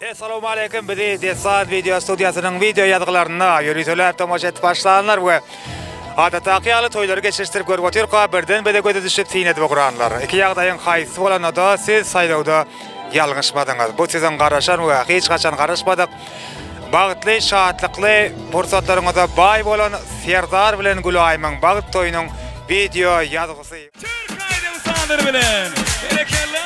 Assalamu alaykum. Bizi Desan video studiyasının video yazılarına yürütüler tomoşa etip başlayanlar ve adeta qiyalı toyları geçirtirip görüp otur birden bede göze düşüp sinedi okuranlar. İki yağdayın qaysı bolana da siz saylauda yalğışmadınız. Bu sizin qaraşan ve hiç qaçan qaraşmadık. Bağıtlı, şahatlıklı fursatlarınıza bay bolan Serdar bilen Gülaymın Bağıt toyunun video yazgısı. Türk haydi usandır bilen. Berekelle.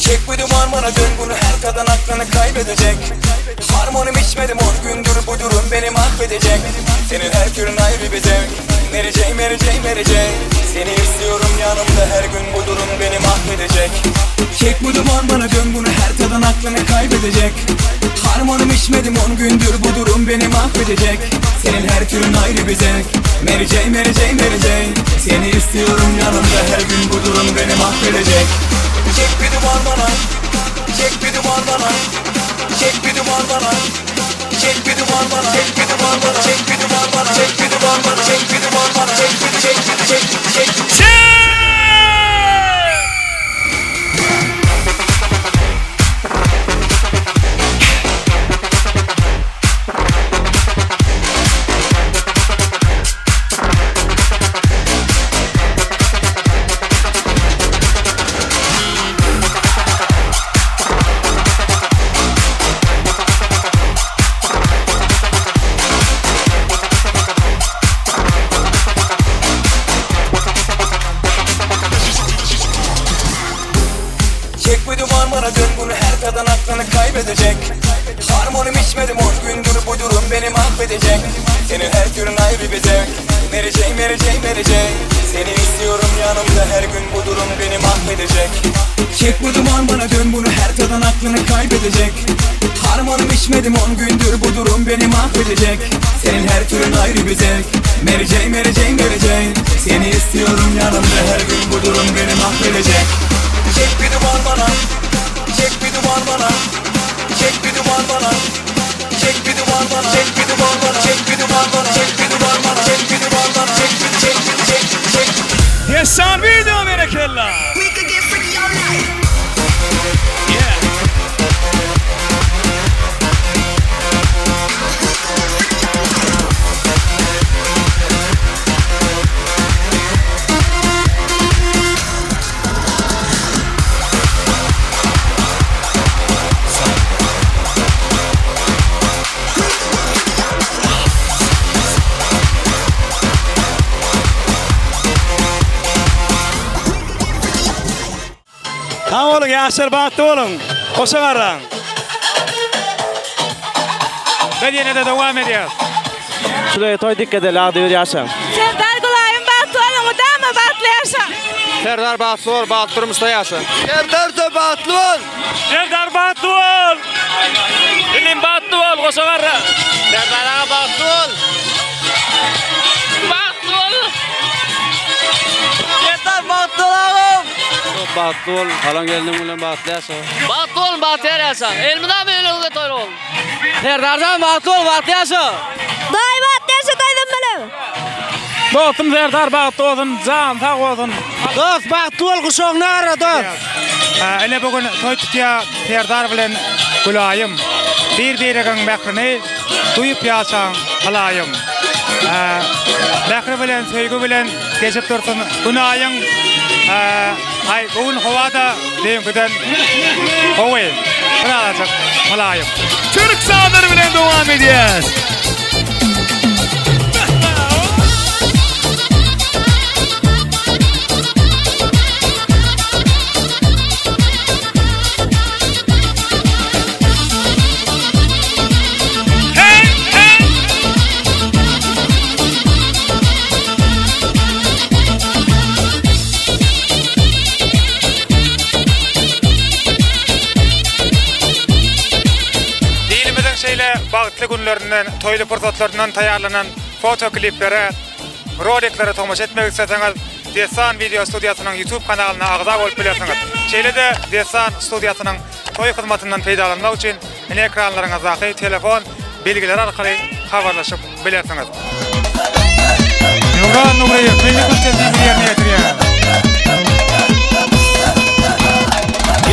Çek bu duman bana dön bunu her kadın aklını kaybedecek. Harmonim içmedim 10 gündür bu durum beni mahvedecek. Senin her türün ayrı bir zevk. Mary J, Mary J, Mary J. Seni istiyorum yanımda her gün bu durum beni mahvedecek. Çek bu duman bana dön bunu her kadın aklını kaybedecek. Harmonim içmedim 10 gündür bu durum beni mahvedecek. Senin her türün ayrı bir zevk. Mary J, Mary J, Mary J. Seni istiyorum yanımda her gün bu durum beni mahvedecek. Çek bir duman bana, çek bir duman bana, çek bir duman bana, çek bir duman bana, çek bir duman bana, çek bir duman bana, çek bir duman bana, çek bir duman bana, çek. Dön bunu her kadın aklını kaybedecek. Harmonim içmedim 10 gündür bu durum beni mahvedecek. Senin her türün ayrı bir zevk. Mary J, Mary J, Mary J. Seni istiyorum yanımda her gün bu durum beni mahvedecek. Çek bu duman bana dön bunu her kadın aklını kaybedecek. Harmonim içmedim 10 gündür bu durum beni mahvedecek. Senin her türün ayrı bir zevk. Mary J, Mary J, Mary J. Seni istiyorum yanımda her gün bu durum beni mahvedecek. Çek bir duman bana, çek bir duman bana, çek bir duman bana, çek bir duman bana, çek bir duman bana, çek bir duman bana, çek bir duman bana, çek bir duman bana, çek. Desan video berekelle. We could get freaky all night. Yeah. Tamam oğlum yaşar battı oğlum. Koşa varran. Ben yine de devam ediyoruz. Şuraya toy dikkat edin ağda yaşam. Serdar Gülay'ın battı oğlum o da mı battı yaşam? Serdar Bahtlıoğlu Bahtırımızda yaşam. Serdar da Bahtlıoğlu. Serdar Bahtlıoğlu. Dilim Bahtlıoğlu koşa varran. Serdar Bahtlıoğlu. Bahtlıoğlu. Serdar Bahtlıoğlu. Bahtlıoğlu falan geldim ulan Bahtlı yaşam. Bahtlıoğlu Bahtlı yaşam. Elmiden mi öyle toylu oğlum? Serdar'dan Bahtlıoğlu Bahtlı yaşam. Dayı battı yaşam daydım benim. Dostum Serdar Bahtlıoğlu'nun can sağ olsun. Dost Bahtlıoğlu kuşağın nerede dost? Ele bugün toy tutuya Serdar bilen Gülayım. Bir-birigen mehrini duyup yaşan halayım. Mehri bilen, söygü bilen geçip dursun Gülayım. Hay bugün havada deyim giden hovayım. Buna alacak halayım. Türk sağları bilen devam ediyoruz. Bağıtlı günlerinden, toylu fırsatlarından tayarlanan foto kliplere, rolikleri tomoş etmek isteseniz Desan video studiyasının YouTube kanalına ağza olup bilirsiniz. Şeyle de Desan studiyasının toy hizmetinden faydalanmak için ekranlarınızdaki telefon bilgileri arkalı habarlaşyp bilersiňiz. Nurhan Nuriyev, milli komitetiň ýerine ýetirýär.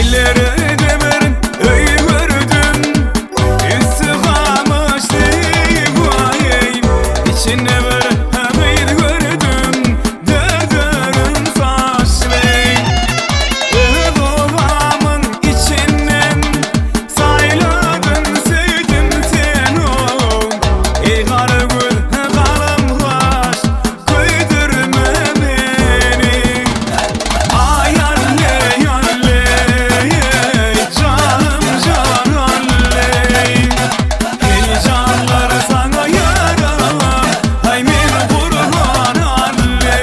İlleri demerin öy gördüm üstü kamıştı vayim içine ver hamid gördüm dödürüm saçlıyım babamın içinden sayladın sevdim seni ey karagül kalamlaş köydürme beni ay anne anne canım can anne ey canlar sana yaram ay men kurban anne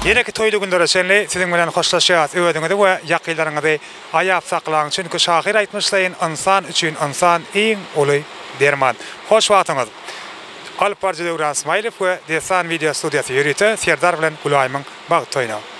Yeneki toylu gündere senli sizin bilen hoşlaşýas, öwediňizi we ýakynlaryňyzy aýap saklaň. Çünki şahyr aýtmyşlaýyn, insan üçin insan iň uly derman. Hoş wagtyňyz. Alp Barjy Döwran Ismailov we Desan Video Studiýasy ýörüte Serdar bilen Gulaýmyň Bagtoýna.